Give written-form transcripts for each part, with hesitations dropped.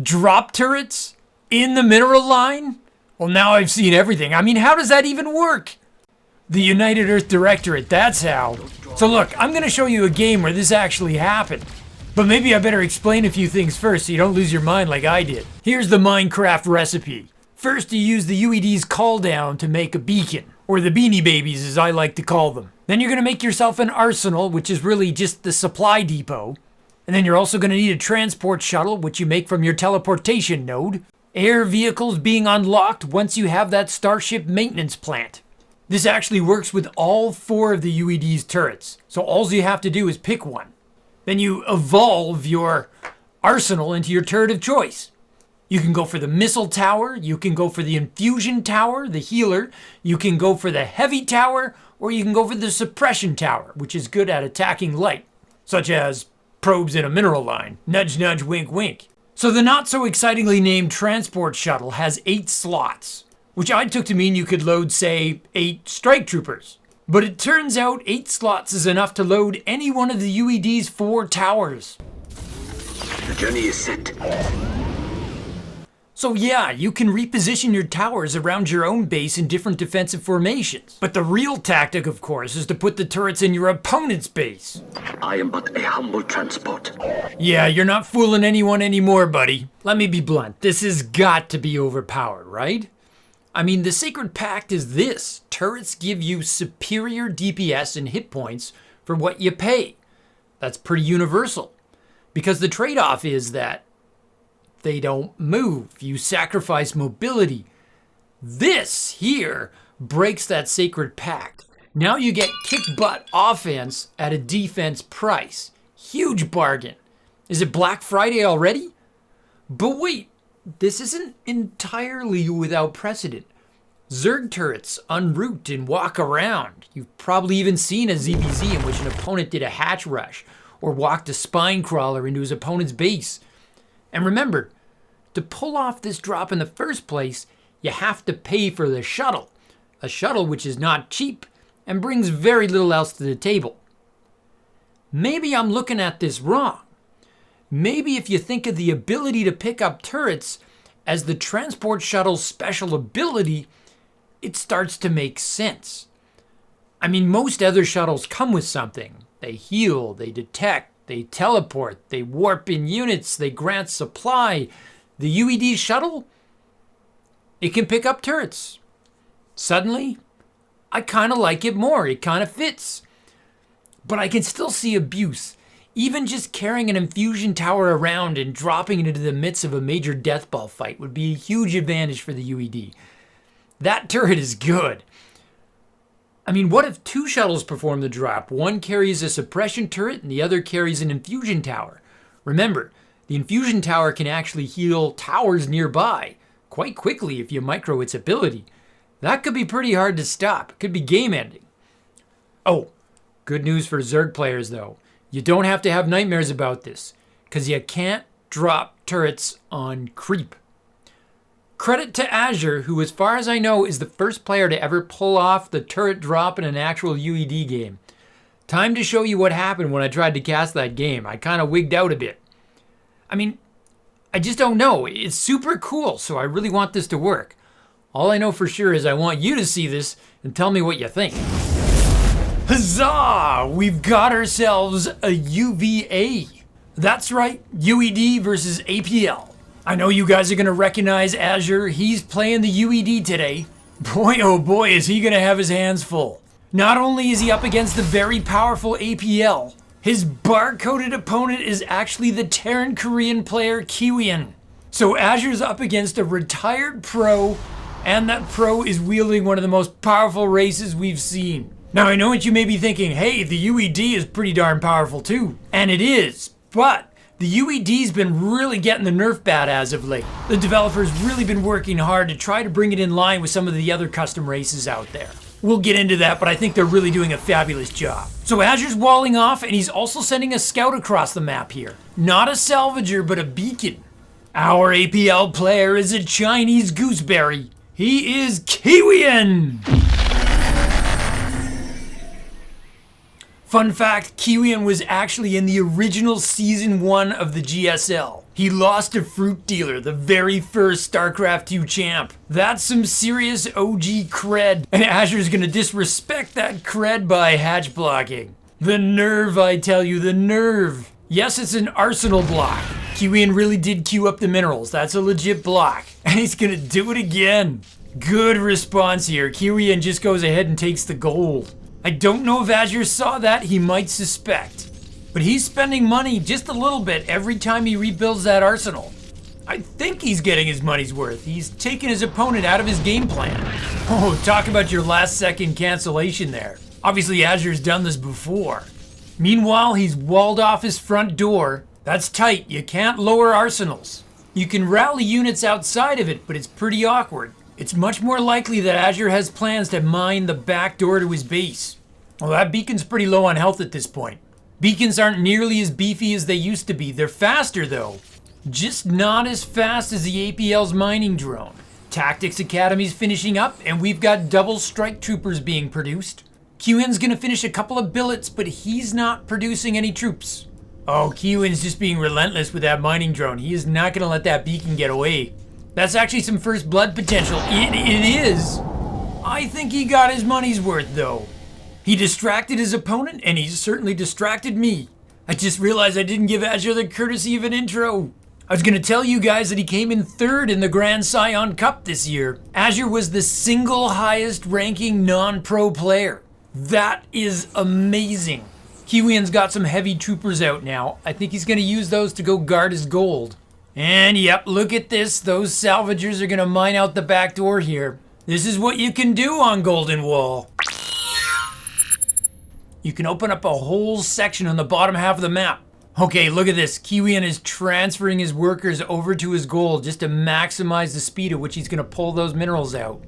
Drop turrets? In the mineral line? Well, now I've seen everything. I mean, how does that even work? The United Earth Directorate, that's how. So look, I'm gonna show you a game where this actually happened. But maybe I better explain a few things first so you don't lose your mind like I did. Here's the Minecraft recipe. First, you use the UED's call down to make a beacon, or the Beanie Babies as I like to call them. Then you're gonna make yourself an arsenal, which is really just the supply depot. And then you're also gonna need a transport shuttle, which you make from your teleportation node. Air vehicles being unlocked once you have that starship maintenance plant. This actually works with all 4 of the UED's turrets, so all you have to do is pick one. Then you evolve your arsenal into your turret of choice. You can go for the missile tower, you can go for the infusion tower, the healer, you can go for the heavy tower, or you can go for the suppression tower, which is good at attacking light, such as probes in a mineral line. Nudge, nudge, wink, wink. So the not so excitingly named transport shuttle has 8 slots, which I took to mean you could load, say, 8 strike troopers. But it turns out 8 slots is enough to load any one of the UED's 4 towers. The journey is set. So yeah, you can reposition your towers around your own base in different defensive formations. But the real tactic, of course, is to put the turrets in your opponent's base. I am but a humble transport. Yeah, you're not fooling anyone anymore, buddy. Let me be blunt, this has got to be overpowered, right? I mean, the Sacred Pact is this. Turrets give you superior DPS and hit points for what you pay. That's pretty universal. Because the trade-off is that they don't move. You sacrifice mobility. This here breaks that Sacred Pact. Now you get kick-butt offense at a defense price. Huge bargain. Is it Black Friday already? But wait. This isn't entirely without precedent. Zerg turrets unroot and walk around. You've probably even seen a ZBZ in which an opponent did a hatch rush or walked a spine crawler into his opponent's base. And remember, to pull off this drop in the first place, you have to pay for the shuttle. A shuttle which is not cheap and brings very little else to the table. Maybe I'm looking at this wrong. Maybe if you think of the ability to pick up turrets as the transport shuttle's special ability, it starts to make sense. I mean, most other shuttles come with something. They heal, they detect, they teleport, they warp in units, they grant supply. The UED shuttle, it can pick up turrets. Suddenly, I kind of like it more. It kind of fits. But I can still see abuse. Even just carrying an infusion tower around and dropping it into the midst of a major death ball fight would be a huge advantage for the UED. That turret is good. I mean, what if 2 shuttles perform the drop? One carries a suppression turret and the other carries an infusion tower. Remember, the infusion tower can actually heal towers nearby quite quickly if you micro its ability. That could be pretty hard to stop. It could be game ending. Oh, good news for Zerg players though. You don't have to have nightmares about this, because you can't drop turrets on creep. Credit to Asur, who as far as I know is the first player to ever pull off the turret drop in an actual UED game. Time to show you what happened when I tried to cast that game. I kind of wigged out a bit. I mean, I just don't know. It's super cool, so I really want this to work. All I know for sure is I want you to see this and tell me what you think. Huzzah! We've got ourselves a UVA. That's right, UED versus APL. I know you guys are gonna recognize Asur. He's playing the UED today. Boy, oh boy, is he gonna have his hands full. Not only is he up against the very powerful APL, his bar-coded opponent is actually the Terran Korean player Kiwian. So Asur's up against a retired pro, and that pro is wielding one of the most powerful races we've seen. Now I know what you may be thinking, hey, the UED is pretty darn powerful too. And it is, but the UED's been really getting the nerf bat as of late. The developers really been working hard to try to bring it in line with some of the other custom races out there. We'll get into that, but I think they're really doing a fabulous job. So Asur's walling off, and he's also sending a scout across the map here. Not a salvager, but a beacon. Our APL player is a Chinese gooseberry. He is Kiwian! Fun fact, Kiwian was actually in the original Season 1 of the GSL. He lost to Fruit Dealer, the very first StarCraft 2 champ. That's some serious OG cred. And Azur's gonna disrespect that cred by hatch blocking. The nerve, I tell you, the nerve. Yes, it's an arsenal block. Kiwian really did queue up the minerals. That's a legit block. And he's gonna do it again. Good response here. Kiwian just goes ahead and takes the gold. I don't know if Azur saw that. He might suspect. But he's spending money just a little bit every time he rebuilds that arsenal. I think he's getting his money's worth. He's taken his opponent out of his game plan. Oh, talk about your last second cancellation there. Obviously Azur's done this before. Meanwhile, he's walled off his front door. That's tight. You can't lower arsenals. You can rally units outside of it, but it's pretty awkward. It's much more likely that Azur has plans to mine the back door to his base. Well, that beacon's pretty low on health at this point. Beacons aren't nearly as beefy as they used to be. They're faster though. Just not as fast as the APL's mining drone. Tactics Academy's finishing up and we've got double strike troopers being produced. Kiwian's gonna finish a couple of billets, but he's not producing any troops. Oh, Kiwian's just being relentless with that mining drone. He is not gonna let that beacon get away. That's actually some first blood potential. It is. I think he got his money's worth though. He distracted his opponent, and he's certainly distracted me. I just realized I didn't give Azur the courtesy of an intro. I was gonna tell you guys that he came in third in the Grand Scion Cup this year. Azur was the single highest ranking non-pro player. That is amazing. Kiwian's got some heavy troopers out now. I think he's gonna use those to go guard his gold. And yep, look at this. Those salvagers are gonna mine out the back door here. This is what you can do on Golden Wall. You can open up a whole section on the bottom half of the map. Okay, look at this. Kiwian is transferring his workers over to his gold just to maximize the speed at which he's gonna pull those minerals out.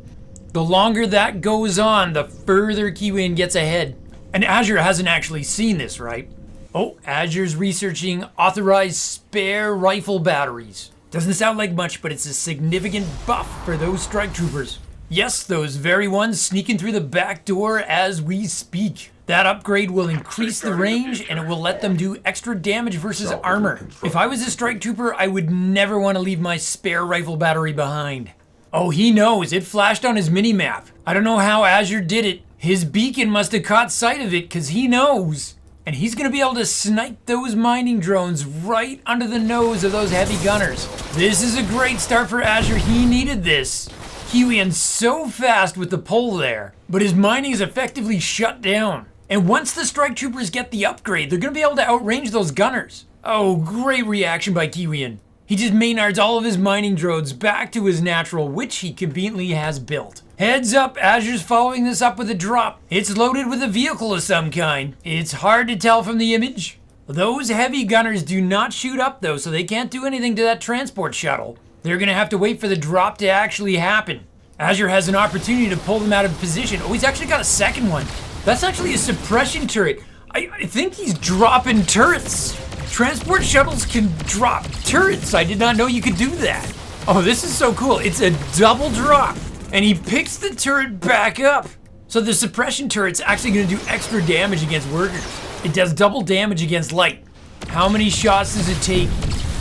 The longer that goes on, the further Kiwian gets ahead. And Azur hasn't actually seen this, right? Oh, Azur's researching authorized spare rifle batteries. Doesn't sound like much, but it's a significant buff for those strike troopers. Yes, those very ones sneaking through the back door as we speak. That upgrade will increase the range and it will let them do extra damage versus armor. If I was a strike trooper, I would never want to leave my spare rifle battery behind. Oh, he knows. It flashed on his minimap. I don't know how Azur did it. His beacon must have caught sight of it because he knows. And he's going to be able to snipe those mining drones right under the nose of those heavy gunners. This is a great start for Azur. He needed this. Kiwian's so fast with the pull there, but his mining is effectively shut down. And once the strike troopers get the upgrade, they're going to be able to outrange those gunners. Oh, great reaction by Kiwian. He just Maynards all of his mining drones back to his natural, which he conveniently has built. Heads up, Azur's following this up with a drop. It's loaded with a vehicle of some kind. It's hard to tell from the image. Those heavy gunners do not shoot up though, so they can't do anything to that transport shuttle. They're going to have to wait for the drop to actually happen. Azur has an opportunity to pull them out of position. Oh, he's actually got a second one. That's actually a suppression turret. I think he's dropping turrets. Transport shuttles can drop turrets. I did not know you could do that. Oh, this is so cool. It's a double drop. And he picks the turret back up. So the suppression turret's actually going to do extra damage against workers. It does double damage against light. How many shots does it take?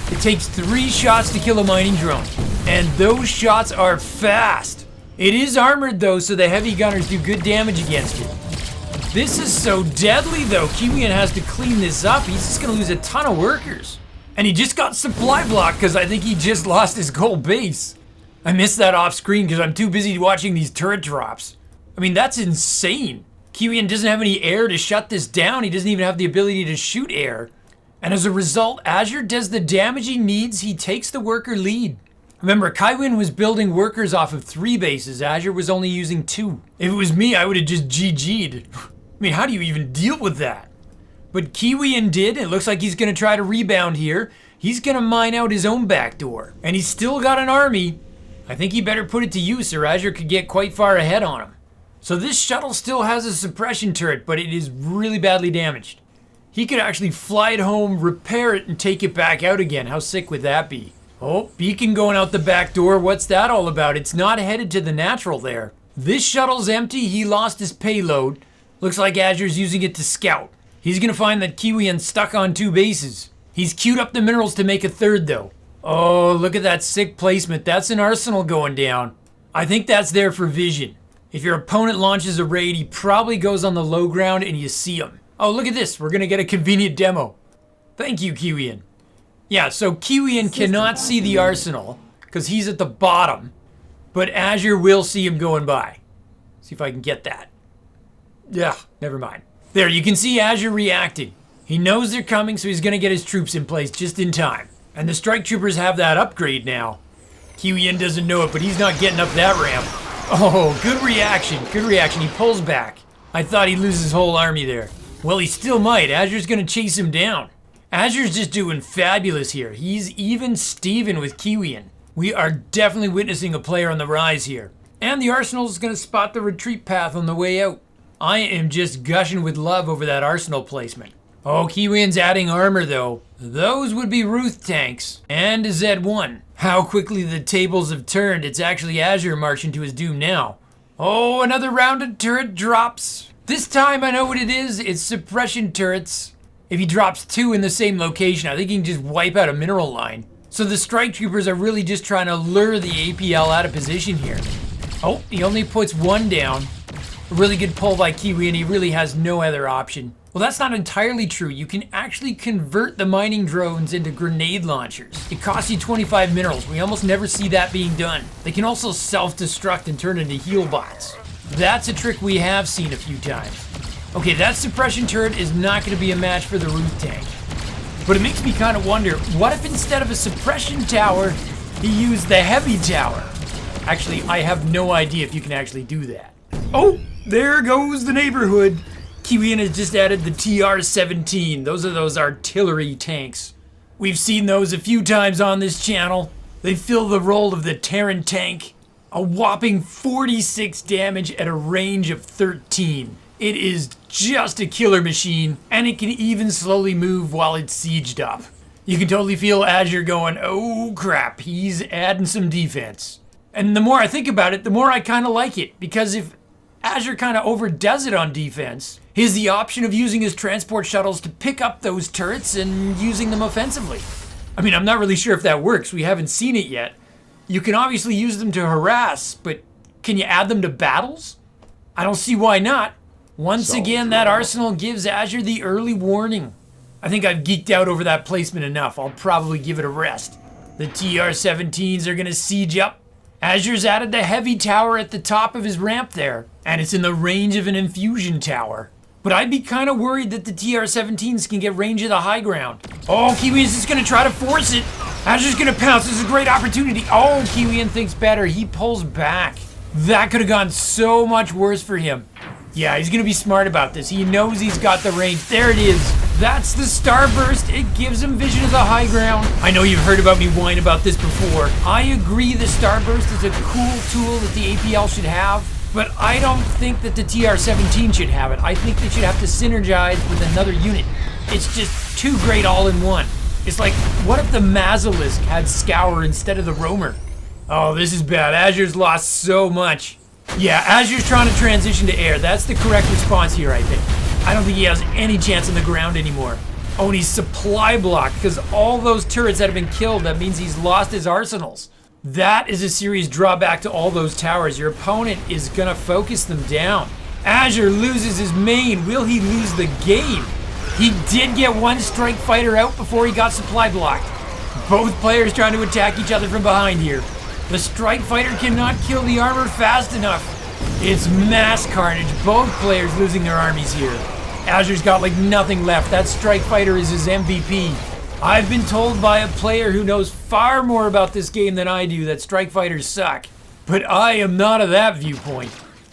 It takes 3 shots to kill a mining drone. And those shots are fast. It is armored though, so the heavy gunners do good damage against it. This is so deadly though. Kiwian has to clean this up. He's just gonna lose a ton of workers. And he just got supply blocked because I think he just lost his gold base. I missed that off screen because I'm too busy watching these turret drops. I mean, that's insane. Kiwian doesn't have any air to shut this down. He doesn't even have the ability to shoot air. And as a result, Azur does the damage he needs. He takes the worker lead. Remember, Kiwian was building workers off of 3 bases. Azur was only using 2. If it was me, I would have just GG'd. I mean, how do you even deal with that? But Kiwian did. It looks like he's going to try to rebound here. He's going to mine out his own back door. And he's still got an army. I think he better put it to use or Azur could get quite far ahead on him. So this shuttle still has a suppression turret, but it is really badly damaged. He could actually fly it home, repair it, and take it back out again. How sick would that be? Oh, beacon going out the back door. What's that all about? It's not headed to the natural there. This shuttle's empty. He lost his payload. Looks like Azur's using it to scout. He's gonna find that Kiwian's stuck on 2 bases. He's queued up the minerals to make a third though. Oh, look at that sick placement. That's an arsenal going down. I think that's there for vision. If your opponent launches a raid, he probably goes on the low ground and you see him. Oh, look at this. We're going to get a convenient demo. Thank you, Kiwian. Yeah, so Kiwian cannot see the arsenal because he's at the bottom, but Asur will see him going by. See if I can get that. Yeah, never mind. There, you can see Asur reacting. He knows they're coming, so he's going to get his troops in place just in time. And the strike troopers have that upgrade now. Kiwian doesn't know it, but he's not getting up that ramp. Oh, good reaction, good reaction. He pulls back. I thought he'd lose his whole army there. Well, he still might. Asur's going to chase him down. Asur's just doing fabulous here. He's even Steven with Kiwian. We are definitely witnessing a player on the rise here. And the Arsenal's going to spot the retreat path on the way out. I am just gushing with love over that Arsenal placement. Oh, Kiwian's adding armor though. Those would be Ruth tanks. And a Z1. How quickly the tables have turned. It's actually Asur marching to his doom now. Oh, another rounded turret drops. This time I know what it is. It's suppression turrets. If he drops 2 in the same location, I think he can just wipe out a mineral line. So the strike troopers are really just trying to lure the APL out of position here. Oh, he only puts 1 down. A really good pull by Kiwi, and he really has no other option. Well, that's not entirely true. You can actually convert the mining drones into grenade launchers. It costs you 25 minerals. We almost never see that being done. They can also self-destruct and turn into heal bots. That's a trick we have seen a few times. Okay, that suppression turret is not going to be a match for the Ruth tank. But it makes me kind of wonder, what if instead of a suppression tower, he used the heavy tower? Actually, I have no idea if you can actually do that. Oh, there goes the neighborhood. Kiwian has just added the TR-17. Those are those artillery tanks. We've seen those a few times on this channel. They fill the role of the Terran tank. A whopping 46 damage at a range of 13. It is just a killer machine, and it can even slowly move while it's sieged up. You can totally feel Asur going, oh crap, he's adding some defense. And the more I think about it, the more I kind of like it, because if Asur kind of overdoes it on defense, he has the option of using his transport shuttles to pick up those turrets and using them offensively. I mean, I'm not really sure if that works. We haven't seen it yet. You can obviously use them to harass, but can you add them to battles? I don't see why not. Once again, that arsenal gives Asur the early warning. I think I've geeked out over that placement enough. I'll probably give it a rest. The TR-17s are going to siege up. Asur's added the heavy tower at the top of his ramp there, and it's in the range of an infusion tower. But I'd be kind of worried that the TR-17s can get range of the high ground. Oh, Kiwian's just going to try to force it. Asur's going to pounce. This is a great opportunity. Oh, Kiwian thinks better. He pulls back. That could have gone so much worse for him. Yeah, he's going to be smart about this. He knows he's got the range. There it is. That's the starburst. It gives him vision of the high ground. I know you've heard about me whine about this before. I agree the starburst is a cool tool that the APL should have, but I don't think that the TR-17 should have it. I think they should have to synergize with another unit. It's just too great all in one. It's like, what if the Mazalisk had Scour instead of the Roamer? Oh, this is bad. Asur's lost so much. Yeah, Asur's trying to transition to air. That's the correct response here, I think. I don't think he has any chance on the ground anymore. Oh, and he's supply blocked because all those turrets that have been killed, that means he's lost his arsenals. That is a serious drawback to all those towers. Your opponent is going to focus them down. Asur loses his main. Will he lose the game? He did get one strike fighter out before he got supply blocked. Both players trying to attack each other from behind here. The strike fighter cannot kill the armor fast enough. It's mass carnage. Both players losing their armies here. Asur's got like nothing left. That strike fighter is his MVP. I've been told by a player who knows far more about this game than I do that strike fighters suck. But I am not of that viewpoint.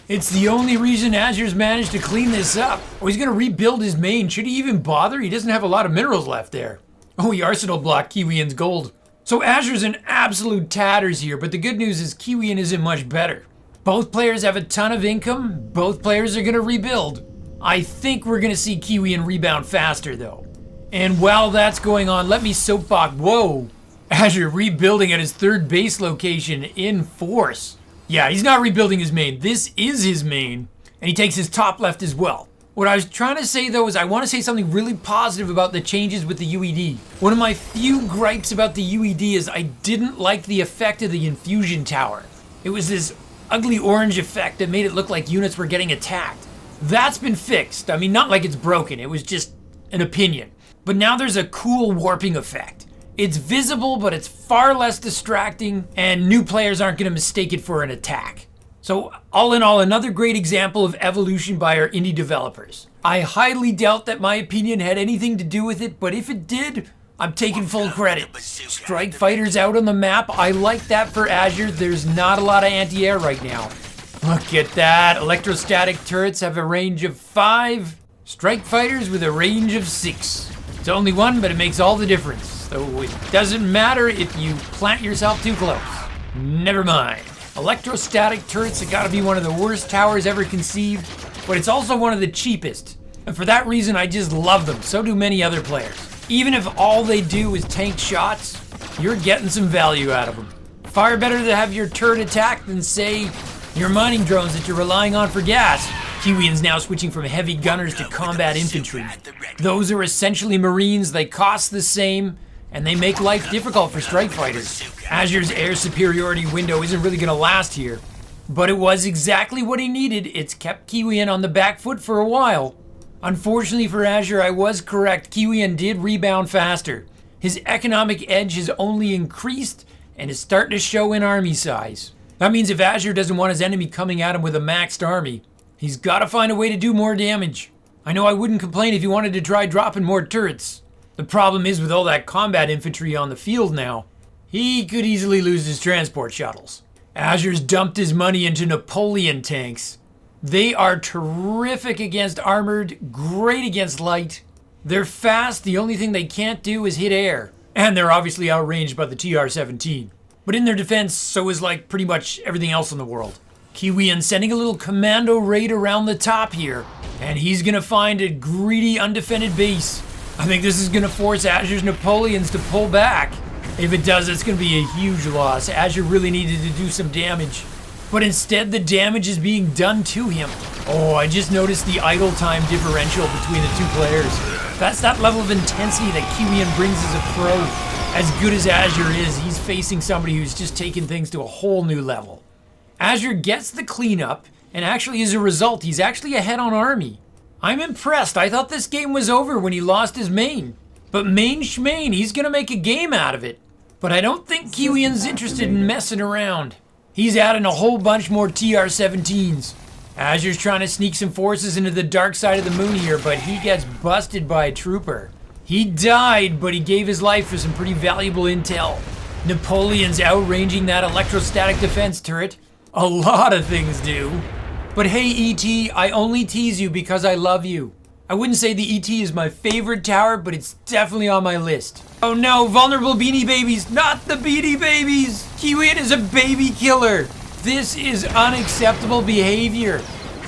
It's the only reason Asur's managed to clean this up. Oh, he's gonna rebuild his main. Should he even bother? He doesn't have a lot of minerals left there. Oh, he arsenal blocked Kiwian's gold. So Asur's in absolute tatters here, but the good news is Kiwian isn't much better. Both players have a ton of income. Both players are gonna rebuild. I think we're gonna see Kiwian rebound faster though. And while that's going on, let me soapbox. Whoa! Asur rebuilding at his third base location in force. Yeah, he's not rebuilding his main. This is his main. And he takes his top left as well. What I was trying to say though is I want to say something really positive about the changes with the UED. One of my few gripes about the UED is I didn't like the effect of the infusion tower. It was this ugly orange effect that made it look like units were getting attacked. That's been fixed. I mean, not like it's broken, it was just an opinion. But now there's a cool warping effect. It's visible, but it's far less distracting, and new players aren't going to mistake it for an attack. So all in all, another great example of evolution by our indie developers. I highly doubt that my opinion had anything to do with it, but if it did, I'm taking full credit. Strike fighters out on the map, I like that for Azure. There's not a lot of anti-air right now. Look at that, electrostatic turrets have a range of 5, strike fighters with a range of 6. It's only one, but it makes all the difference. So it doesn't matter if you plant yourself too close. Never mind. Electrostatic turrets have got to be one of the worst towers ever conceived, but it's also one of the cheapest. And for that reason, I just love them. So do many other players. Even if all they do is tank shots, you're getting some value out of them. Far better to have your turret attack than, say, your mining drones that you're relying on for gas. Kiwian's now switching from heavy gunners to combat infantry. Those are essentially Marines, they cost the same, and they make life difficult for strike fighters. Azure's air superiority window isn't really gonna last here, but it was exactly what he needed. It's kept Kiwian on the back foot for a while. Unfortunately for Azure, I was correct. Kiwian did rebound faster. His economic edge has only increased and is starting to show in army size. That means if Azure doesn't want his enemy coming at him with a maxed army, he's gotta find a way to do more damage. I know I wouldn't complain if he wanted to try dropping more turrets. The problem is with all that combat infantry on the field now, he could easily lose his transport shuttles. Azure's dumped his money into Napoleon tanks. They are terrific against armored, great against light. They're fast, the only thing they can't do is hit air. And they're obviously outranged by the TR-17. But in their defense, so is like pretty much everything else in the world. Kiwian sending a little commando raid around the top here, and he's gonna find a greedy, undefended base. I think this is gonna force Azure's Napoleons to pull back. If it does, it's gonna be a huge loss. Azure really needed to do some damage, but instead the damage is being done to him. Oh, I just noticed the idle time differential between the two players. That's that level of intensity that Kiwian brings as a pro. As good as Azure is, he's facing somebody who's just taken things to a whole new level. Azure gets the cleanup, and actually as a result, he's actually ahead on army. I'm impressed. I thought this game was over when he lost his main. But main schmain, he's gonna make a game out of it. But I don't think Kiwian's interested in messing around. He's adding a whole bunch more TR-17s. Azure's trying to sneak some forces into the dark side of the moon here, but he gets busted by a trooper. He died, but he gave his life for some pretty valuable intel. Napoleon's outranging that electrostatic defense turret. A lot of things do. But hey, ET, I only tease you because I love you. I wouldn't say the ET is my favorite tower, but it's definitely on my list. Oh no, vulnerable Beanie Babies, not the Beanie Babies! Kiwian is a baby killer. This is unacceptable behavior.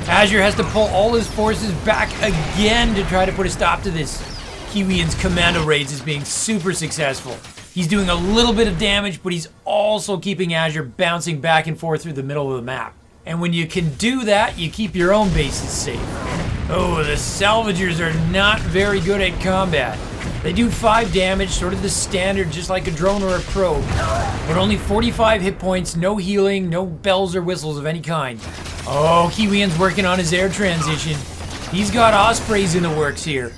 Azure has to pull all his forces back again to try to put a stop to this. Kiwian's commando raids is being super successful. He's doing a little bit of damage, but he's also keeping Azure bouncing back and forth through the middle of the map. And when you can do that, you keep your own bases safe. Oh, the salvagers are not very good at combat. They do 5 damage, sort of the standard, just like a drone or a probe. But only 45 hit points, no healing, no bells or whistles of any kind. Oh, Kiwian's working on his air transition. He's got Ospreys in the works here.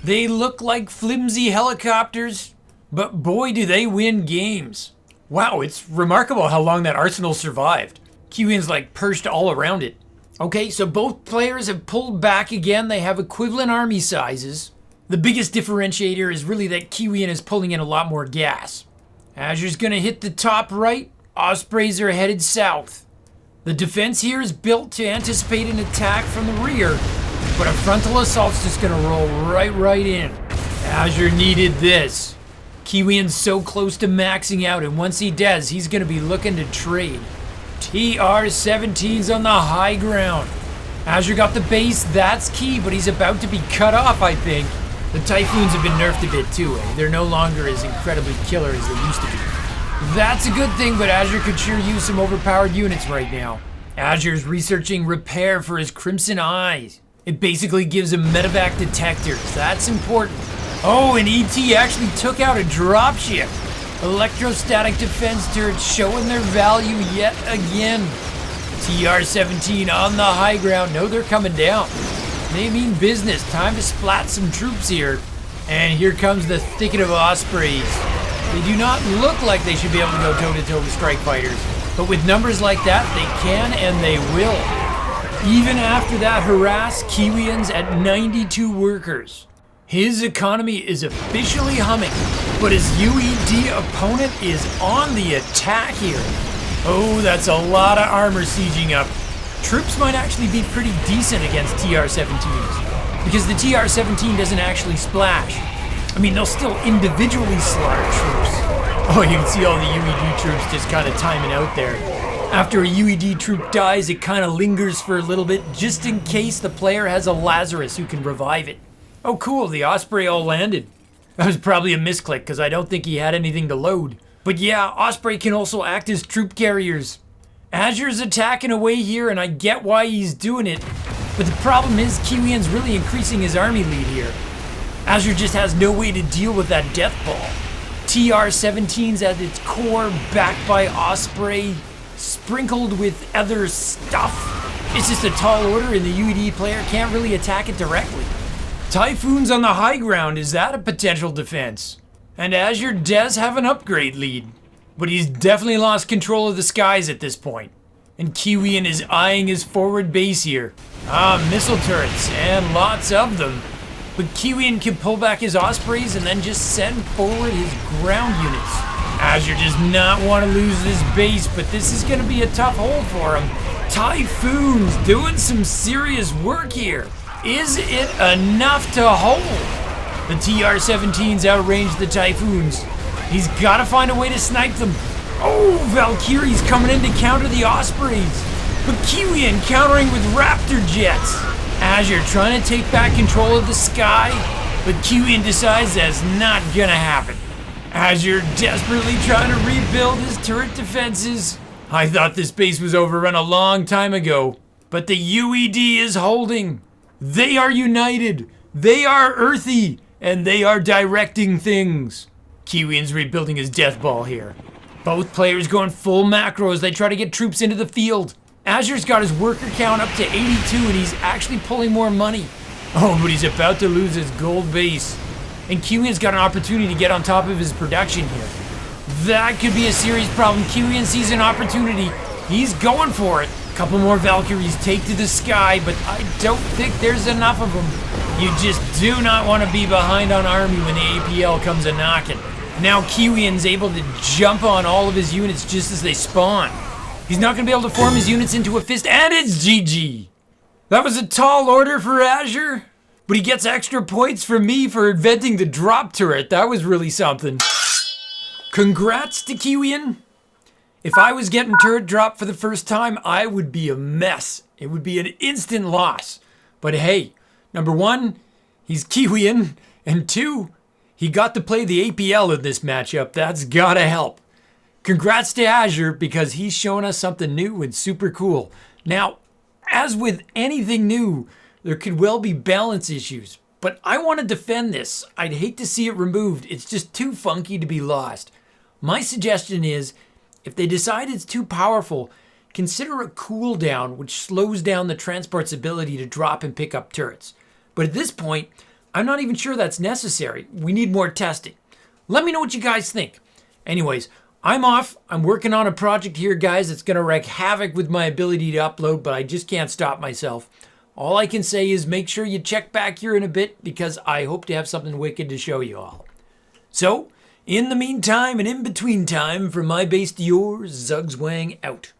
They look like flimsy helicopters, but boy do they win games. Wow, it's remarkable how long that arsenal survived. Kiwian's like perched all around it. Okay, so both players have pulled back again. They have equivalent army sizes. The biggest differentiator is really that Kiwian is pulling in a lot more gas. Azure's gonna hit the top right. Ospreys are headed south. The defense here is built to anticipate an attack from the rear, but a frontal assault's just gonna roll right in. Azure needed this. Kiwian's so close to maxing out, and once he does, he's gonna be looking to trade. TR-17's on the high ground. Azure got the base, that's key, but he's about to be cut off, I think. The Typhoons have been nerfed a bit too, eh? They're no longer as incredibly killer as they used to be. That's a good thing, but Azure could sure use some overpowered units right now. Azure's researching repair for his Crimson Eyes. It basically gives him medevac detectors. That's important. Oh, and ET actually took out a dropship. Electrostatic defense turrets showing their value yet again. TR-17 on the high ground. No, they're coming down. They mean business. Time to splat some troops here. And here comes the thicket of Ospreys. They do not look like they should be able to go toe-to-toe with strike fighters. But with numbers like that, they can and they will. Even after that harass, Kiwian's at 92 workers. His economy is officially humming, but his UED opponent is on the attack here. Oh, that's a lot of armor sieging up. Troops might actually be pretty decent against TR-17s, because the TR-17 doesn't actually splash. I mean, they'll still individually slaughter troops. Oh, you can see all the UED troops just kind of timing out there. After a UED troop dies, it kind of lingers for a little bit, just in case the player has a Lazarus who can revive it. Oh cool, the Osprey all landed. That was probably a misclick, because I don't think he had anything to load. But yeah, Osprey can also act as troop carriers. Azure's attacking away here, and I get why he's doing it. But the problem is, Kiwian's really increasing his army lead here. Asur just has no way to deal with that death ball. TR-17's at its core, backed by Osprey, sprinkled with other stuff. It's just a tall order, and the UED player can't really attack it directly. Typhoon's on the high ground. Is that a potential defense? And Azure does have an upgrade lead, but he's definitely lost control of the skies at this point. And Kiwian is eyeing his forward base here. Missile turrets, and lots of them. But Kiwian can pull back his Ospreys and then just send forward his ground units. Azure does not want to lose this base, but this is going to be a tough hold for him. Typhoon's doing some serious work here. Is it enough to hold? The TR-17's outranged the Typhoons. He's got to find a way to snipe them. Oh, Valkyrie's coming in to counter the Ospreys. But Kiwian countering with Raptor jets. Azure trying to take back control of the sky, but Kiwian decides that's not gonna happen. Azure desperately trying to rebuild his turret defenses. I thought this base was overrun a long time ago, but the UED is holding. They are united, they are earthy, and they are directing things. Kiwian's rebuilding his death ball here. Both players going full macro as they try to get troops into the field. Azure's got his worker count up to 82 and he's actually pulling more money. Oh, but he's about to lose his gold base. And Kiwian's got an opportunity to get on top of his production here. That could be a serious problem. Kiwian sees an opportunity. He's going for it. A couple more Valkyries take to the sky, but I don't think there's enough of them. You just do not want to be behind on army when the APL comes a-knocking. Now Kiwian's able to jump on all of his units just as they spawn. He's not going to be able to form his units into a fist, and it's GG. That was a tall order for Azure, but he gets extra points from me for inventing the drop turret. That was really something. Congrats to Kiwian. If I was getting turret drop for the first time, I would be a mess. It would be an instant loss. But hey, number one, he's Kiwian, and two, he got to play the APL in this matchup. That's gotta help. Congrats to Azure because he's shown us something new and super cool. Now, as with anything new, there could well be balance issues, but I want to defend this. I'd hate to see it removed. It's just too funky to be lost. My suggestion is, if they decide it's too powerful, consider a cooldown which slows down the transport's ability to drop and pick up turrets. But at this point, I'm not even sure that's necessary. We need more testing. Let me know what you guys think. Anyways, I'm off. I'm working on a project here, guys, that's going to wreak havoc with my ability to upload, but I just can't stop myself. All I can say is make sure you check back here in a bit because I hope to have something wicked to show you all. So, in the meantime and in between time, from my base to yours, Zugzwang out.